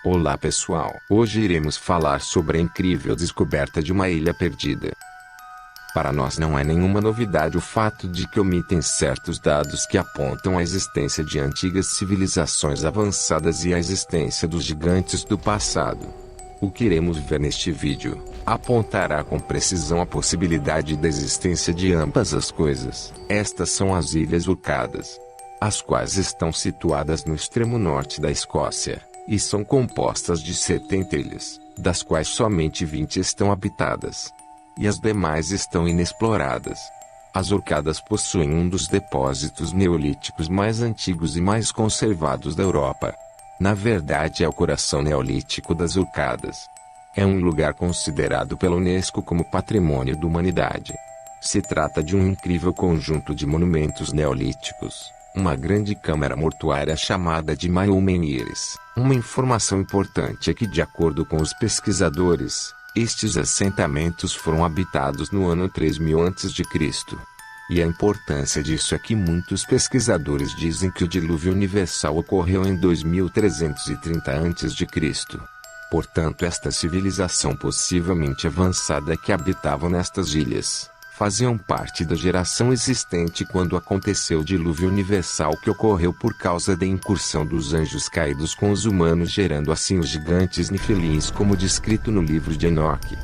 Olá pessoal, hoje iremos falar sobre a incrível descoberta de uma ilha perdida. Para nós não é nenhuma novidade o fato de que omitem certos dados que apontam a existência de antigas civilizações avançadas e a existência dos gigantes do passado. O que iremos ver neste vídeo apontará com precisão a possibilidade da existência de ambas as coisas. Estas são as Ilhas Orcadas, as quais estão situadas no extremo norte da Escócia, e são compostas de 70 ilhas, das quais somente 20 estão habitadas, e as demais estão inexploradas. As Orcadas possuem um dos depósitos neolíticos mais antigos e mais conservados da Europa. Na verdade é o coração neolítico das Orcadas. É um lugar considerado pela Unesco como Patrimônio da Humanidade. Se trata de um incrível conjunto de monumentos neolíticos, uma grande câmara mortuária chamada de Maior Menhires. Uma informação importante é que, de acordo com os pesquisadores, estes assentamentos foram habitados no ano 3000 a.C. E a importância disso é que muitos pesquisadores dizem que o dilúvio universal ocorreu em 2330 a.C. Portanto, esta civilização possivelmente avançada que habitava nestas ilhas faziam parte da geração existente quando aconteceu o dilúvio universal que ocorreu por causa da incursão dos anjos caídos com os humanos, gerando assim os gigantes nifilins como descrito no livro de Enoque.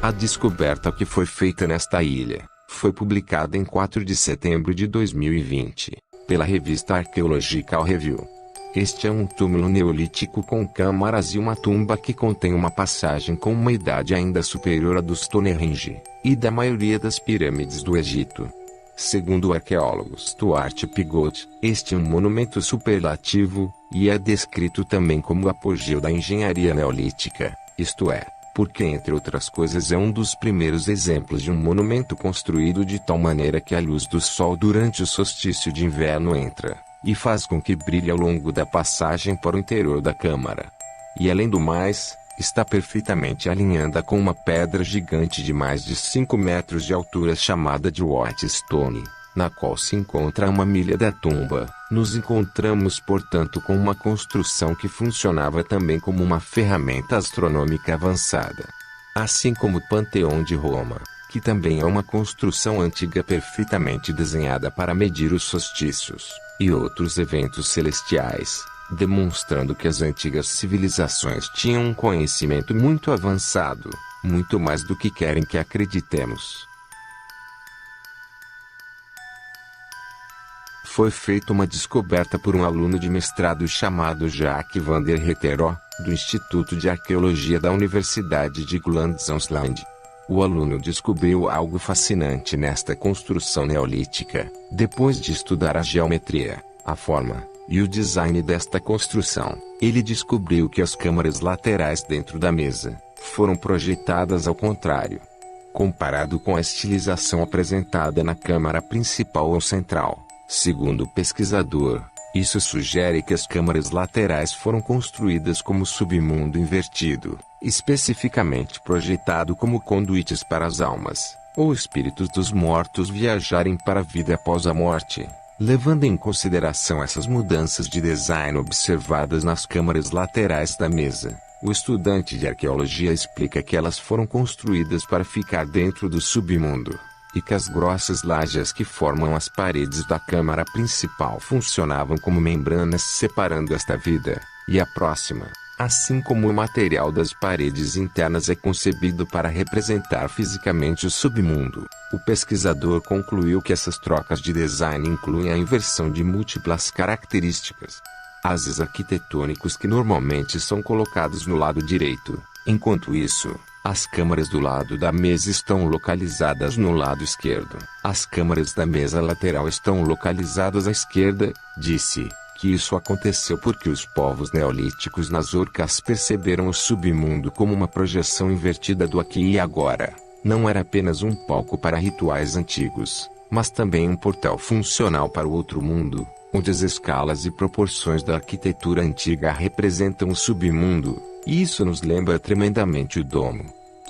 A descoberta que foi feita nesta ilha foi publicada em 4 de setembro de 2020, pela revista Archaeological Review. Este é um túmulo neolítico com câmaras e uma tumba que contém uma passagem com uma idade ainda superior à dos Stonehenge e da maioria das pirâmides do Egito. Segundo o arqueólogo Stuart Pigott, este é um monumento superlativo, e é descrito também como o apogeu da engenharia neolítica, isto é, porque entre outras coisas é um dos primeiros exemplos de um monumento construído de tal maneira que a luz do sol durante o solstício de inverno entra e faz com que brilhe ao longo da passagem para o interior da câmara. E além do mais, está perfeitamente alinhada com uma pedra gigante de mais de 5 metros de altura chamada de White Stone, na qual se encontra uma milha da tumba. Nos encontramos, portanto, com uma construção que funcionava também como uma ferramenta astronômica avançada. Assim como o Panteão de Roma, que também é uma construção antiga perfeitamente desenhada para medir os solstícios e outros eventos celestiais, demonstrando que as antigas civilizações tinham um conhecimento muito avançado, muito mais do que querem que acreditemos. Foi feita uma descoberta por um aluno de mestrado chamado Jacques van der Heteroo, do Instituto de Arqueologia da Universidade de Glanzensland. O aluno descobriu algo fascinante nesta construção neolítica. Depois de estudar a geometria, a forma e o design desta construção, ele descobriu que as câmaras laterais dentro da mesa foram projetadas ao contrário, comparado com a estilização apresentada na câmara principal ou central. Segundo o pesquisador, isso sugere que as câmaras laterais foram construídas como submundo invertido, especificamente projetado como conduítes para as almas, ou espíritos dos mortos viajarem para a vida após a morte. Levando em consideração essas mudanças de design observadas nas câmaras laterais da mesa, o estudante de arqueologia explica que elas foram construídas para ficar dentro do submundo, e que as grossas lajes que formam as paredes da câmara principal funcionavam como membranas separando esta vida e a próxima, Assim como o material das paredes internas é concebido para representar fisicamente o submundo, o pesquisador concluiu que essas trocas de design incluem a inversão de múltiplas características. Ases arquitetônicos que normalmente são colocados no lado direito, enquanto isso, as câmaras do lado da mesa estão localizadas no lado esquerdo. As câmaras da mesa lateral estão localizadas à esquerda, disse. Que isso aconteceu porque os povos neolíticos nas Orcas perceberam o submundo como uma projeção invertida do aqui e agora. Não era apenas um palco para rituais antigos, mas também um portal funcional para o outro mundo, onde as escalas e proporções da arquitetura antiga representam o submundo, e isso nos lembra tremendamente o domo.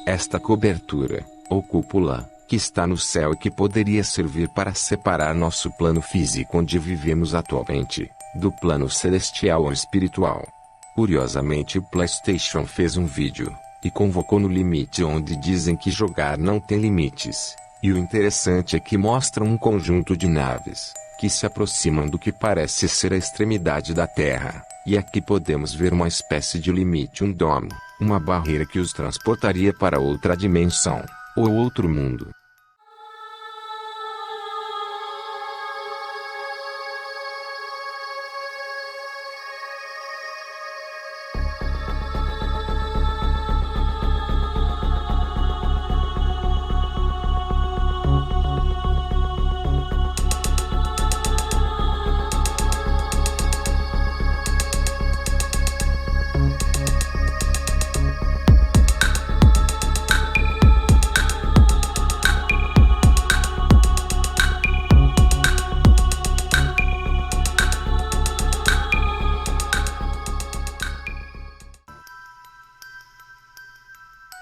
Esta cobertura, ou cúpula, que está no céu e que poderia servir para separar nosso plano físico onde vivemos atualmente, do plano celestial ou espiritual. Curiosamente, o PlayStation fez um vídeo e convocou no limite onde dizem que jogar não tem limites. E o interessante é que mostram um conjunto de naves que se aproximam do que parece ser a extremidade da Terra. E aqui podemos ver uma espécie de limite, um domo, uma barreira que os transportaria para outra dimensão ou outro mundo.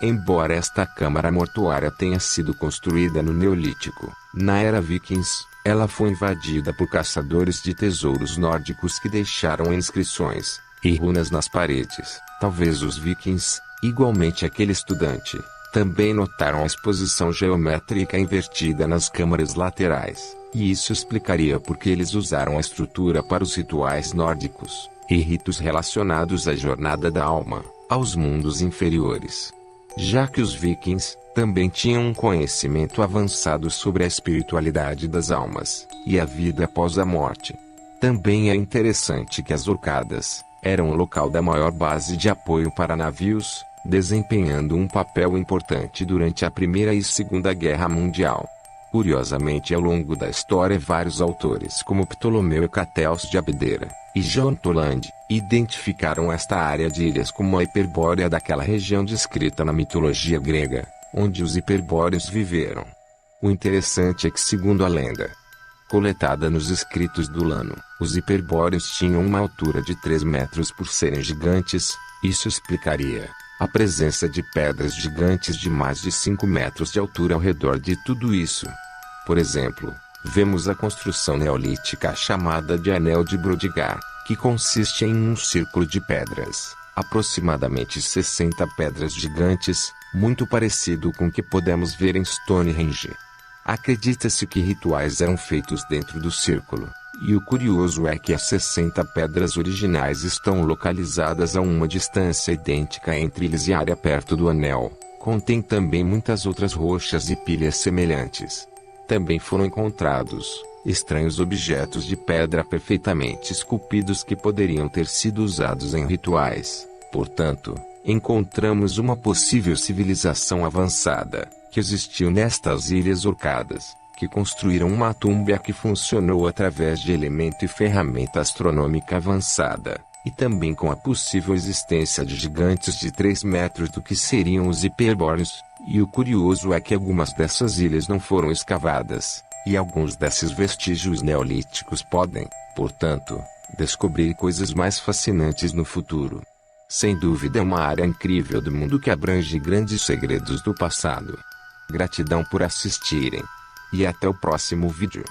Embora esta câmara mortuária tenha sido construída no Neolítico, na era Vikings, ela foi invadida por caçadores de tesouros nórdicos que deixaram inscrições e runas nas paredes. Talvez os Vikings, igualmente aquele estudante, também notaram a exposição geométrica invertida nas câmaras laterais, e isso explicaria por que eles usaram a estrutura para os rituais nórdicos e ritos relacionados à jornada da alma aos mundos inferiores. Já que os vikings também tinham um conhecimento avançado sobre a espiritualidade das almas e a vida após a morte. Também é interessante que as Orcadas eram o local da maior base de apoio para navios, desempenhando um papel importante durante a Primeira e Segunda Guerra Mundial. Curiosamente, ao longo da história, vários autores como Ptolomeu Hecatels de Abdera e John Toland identificaram esta área de ilhas como a Hiperbórea daquela região descrita na mitologia grega, onde os hiperbóreos viveram. O interessante é que, segundo a lenda coletada nos escritos do Lano, os hiperbóreos tinham uma altura de 3 metros por serem gigantes. Isso explicaria a presença de pedras gigantes de mais de 5 metros de altura ao redor de tudo isso. Por exemplo, vemos a construção neolítica chamada de Anel de Brodgar, que consiste em um círculo de pedras, aproximadamente 60 pedras gigantes, muito parecido com o que podemos ver em Stonehenge. Acredita-se que rituais eram feitos dentro do círculo, e o curioso é que as 60 pedras originais estão localizadas a uma distância idêntica entre eles e a área perto do anel. Contém também muitas outras rochas e pilhas semelhantes. Também foram encontrados estranhos objetos de pedra perfeitamente esculpidos que poderiam ter sido usados em rituais. Portanto, encontramos uma possível civilização avançada que existiu nestas ilhas Orcadas, que construíram uma tumba que funcionou através de elemento e ferramenta astronômica avançada, e também com a possível existência de gigantes de 3 metros do que seriam os hiperbóreos. E o curioso é que algumas dessas ilhas não foram escavadas, e alguns desses vestígios neolíticos podem, portanto, descobrir coisas mais fascinantes no futuro. Sem dúvida é uma área incrível do mundo que abrange grandes segredos do passado. Gratidão por assistirem. E até o próximo vídeo.